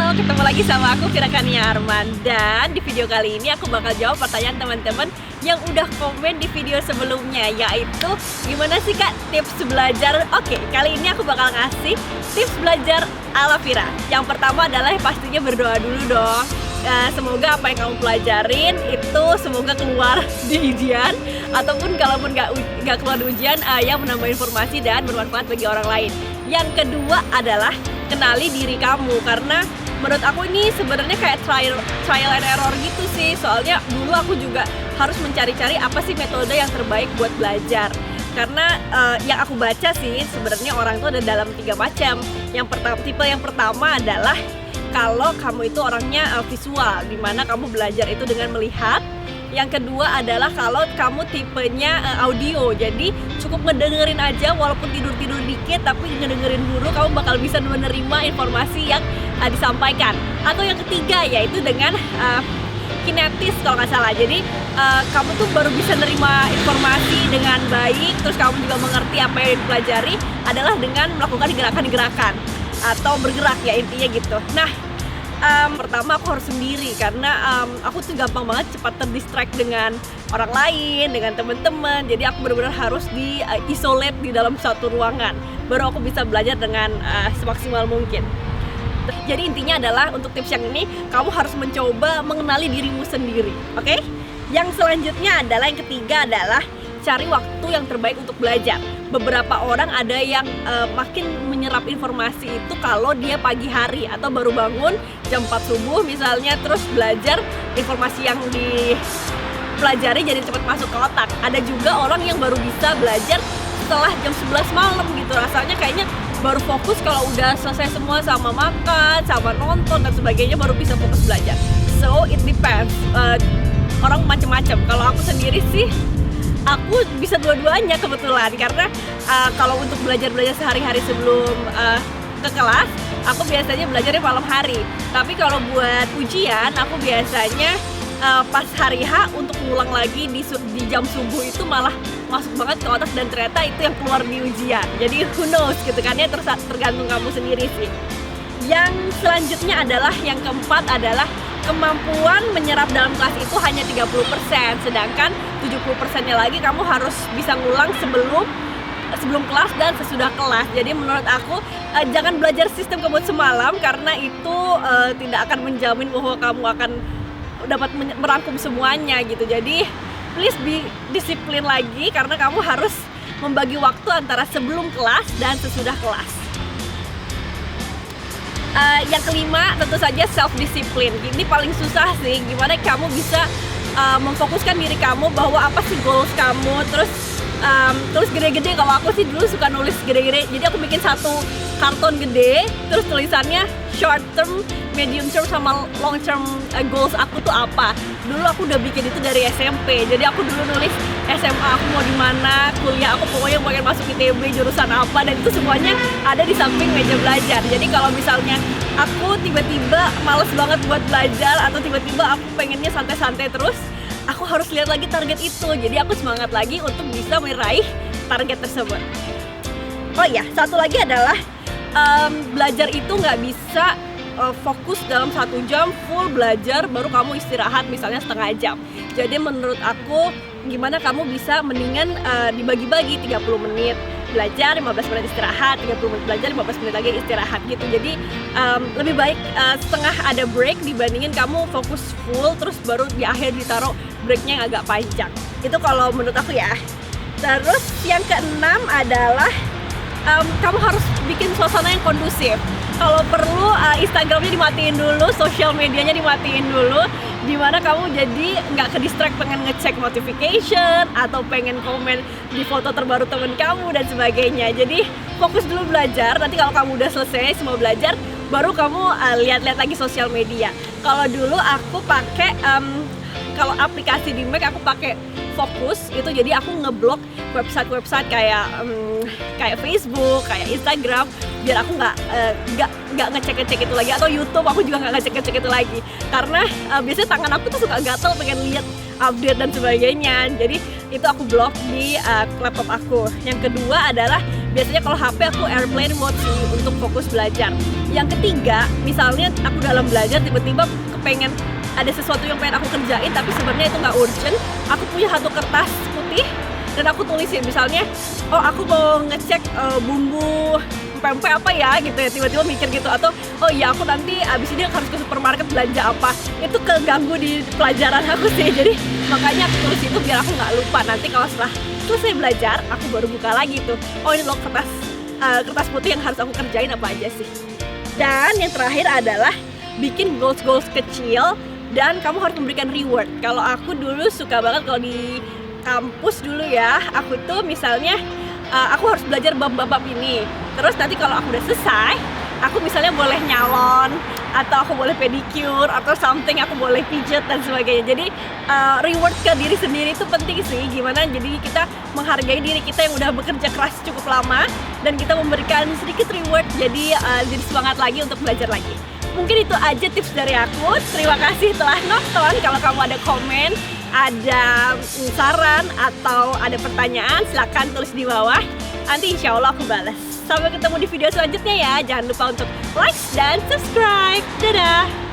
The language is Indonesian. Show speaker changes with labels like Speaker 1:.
Speaker 1: Halo, ketemu lagi sama aku Vira Kania Arman. Dan di video kali ini aku bakal jawab pertanyaan teman-teman yang udah komen di video sebelumnya, yaitu gimana sih Kak tips belajar. Oke, kali ini aku bakal ngasih tips belajar ala Vira. Yang pertama adalah pastinya berdoa dulu dong. Semoga apa yang kamu pelajarin itu semoga keluar di ujian, ataupun kalaupun nggak keluar di ujian ya menambah informasi dan bermanfaat bagi orang lain. Yang kedua adalah kenali diri kamu, karena menurut aku ini sebenarnya kayak trial and error gitu sih. Soalnya dulu aku juga harus mencari-cari apa sih metode yang terbaik buat belajar. Karena yang aku baca sih sebenarnya orang itu ada dalam 3 macam. Tipe yang pertama adalah kalau kamu itu orangnya visual, dimana kamu belajar itu dengan melihat. Yang kedua adalah kalau kamu tipenya audio, jadi cukup ngedengerin aja walaupun tidur-tidur dikit, tapi ngedengerin dulu kamu bakal bisa menerima informasi yang disampaikan. Atau yang ketiga yaitu dengan kinetis kalau nggak salah, jadi kamu tuh baru bisa nerima informasi dengan baik, terus kamu juga mengerti apa yang dipelajari adalah dengan melakukan gerakan-gerakan atau bergerak ya, intinya gitu. Nah, pertama aku harus sendiri karena aku tuh gampang banget cepat terdistract dengan orang lain, dengan teman-teman. Jadi aku benar-benar harus di-isolate di dalam satu ruangan, baru aku bisa belajar dengan semaksimal mungkin. Jadi intinya adalah untuk tips yang ini kamu harus mencoba mengenali dirimu sendiri, oke? Yang selanjutnya adalah yang ketiga adalah cari waktu yang terbaik untuk belajar. Beberapa orang ada yang makin menyerap informasi itu kalau dia pagi hari atau baru bangun jam 4 subuh misalnya, terus belajar informasi yang dipelajari jadi cepat masuk ke otak. Ada juga orang yang baru bisa belajar setelah jam 11 malam gitu, rasanya kayaknya baru fokus kalau udah selesai semua sama makan, sama nonton dan sebagainya baru bisa fokus belajar. So it depends, orang macam-macam. Kalau aku sendiri sih aku bisa dua-duanya kebetulan, karena kalau untuk belajar sehari-hari sebelum ke kelas, aku biasanya belajarnya malam hari. Tapi kalau buat ujian, aku biasanya pas hari H untuk ngulang lagi di jam subuh itu malah masuk banget ke otak dan ternyata itu yang keluar di ujian. Jadi who knows gitu kan ya, tergantung kamu sendiri sih. Yang selanjutnya adalah yang keempat adalah kemampuan menyerap dalam kelas itu hanya 30%, sedangkan 70%-nya lagi kamu harus bisa ngulang sebelum kelas dan sesudah kelas. Jadi menurut aku jangan belajar sistem kebut semalam, karena itu tidak akan menjamin bahwa kamu akan dapat merangkum semuanya gitu. Jadi please be disiplin lagi, karena kamu harus membagi waktu antara sebelum kelas dan sesudah kelas. Yang kelima tentu saja self-discipline. Ini paling susah sih, gimana kamu bisa memfokuskan diri kamu bahwa apa sih goals kamu, terus tulis gede-gede. Kalau aku sih dulu suka nulis gede-gede, jadi aku bikin satu karton gede, terus tulisannya short term, medium term, sama long term goals aku tuh apa. Dulu aku udah bikin itu dari SMP, jadi aku dulu nulis SMA aku mau di mana, kuliah aku pokoknya pengen masuk ITB jurusan apa, dan itu semuanya ada di samping meja belajar. Jadi kalau misalnya aku tiba-tiba males banget buat belajar, atau tiba-tiba aku pengennya santai-santai terus, aku harus lihat lagi target itu. Jadi aku semangat lagi untuk bisa meraih target tersebut. Oh iya, satu lagi adalah belajar itu nggak bisa fokus dalam 1 jam full belajar baru kamu istirahat misalnya setengah jam. Jadi menurut aku gimana kamu bisa mendingan dibagi-bagi 30 menit belajar, 15 menit istirahat, 30 menit belajar, 15 menit lagi istirahat gitu. Jadi lebih baik setengah ada break dibandingin kamu fokus full terus baru di akhir ditaruh breaknya yang agak panjang. Itu kalau menurut aku ya. Terus yang keenam adalah kamu harus bikin suasana yang kondusif. Kalau perlu Instagramnya dimatiin dulu, sosial medianya dimatiin dulu, dimana kamu jadi nggak ke distract pengen ngecek notification atau pengen komen di foto terbaru temen kamu dan sebagainya. Jadi fokus dulu belajar, nanti kalau kamu udah selesai semua belajar baru kamu lihat-lihat lagi sosial media. Kalau dulu aku pakai kalau aplikasi di Mac aku pakai Focus itu, jadi aku ngeblok website kayak Facebook, kayak Instagram, biar aku nggak ngecek itu lagi, atau YouTube aku juga nggak ngecek itu lagi, karena biasanya tangan aku tuh suka gatel pengen lihat update dan sebagainya. Jadi itu aku blok di laptop aku. Yang kedua adalah biasanya kalau HP aku airplane mode sih untuk fokus belajar. Yang ketiga, misalnya aku dalam belajar tiba-tiba kepengen ada sesuatu yang pengen aku kerjain tapi sebenarnya itu nggak urgent, aku punya satu kertas putih dan aku tulisin misalnya, oh aku mau ngecek bumbu pempek apa ya gitu ya, tiba-tiba mikir gitu, atau oh iya aku nanti abis ini harus ke supermarket belanja apa. Itu keganggu di pelajaran aku sih, jadi makanya aku tulis itu biar aku nggak lupa. Nanti kalau setelah selesai belajar aku baru buka lagi tuh, oh ini loh kertas putih yang harus aku kerjain apa aja sih. Dan yang terakhir adalah bikin goals kecil dan kamu harus memberikan reward. Kalau aku dulu suka banget kalau di kampus dulu ya, aku tuh misalnya aku harus belajar bab-bab ini. Terus nanti kalau aku udah selesai, aku misalnya boleh nyalon, atau aku boleh pedicure, atau something, aku boleh pijat dan sebagainya. Jadi reward ke diri sendiri itu penting sih. Gimana jadi kita menghargai diri kita yang udah bekerja keras cukup lama, dan kita memberikan sedikit reward, jadi semangat lagi untuk belajar lagi. Mungkin itu aja tips dari aku. Terima kasih telah nonton. Kalau kamu ada komen, ada saran, atau ada pertanyaan, silahkan tulis di bawah. Nanti insya Allah aku balas. Sampai ketemu di video selanjutnya ya. Jangan lupa untuk like dan subscribe. Dadah!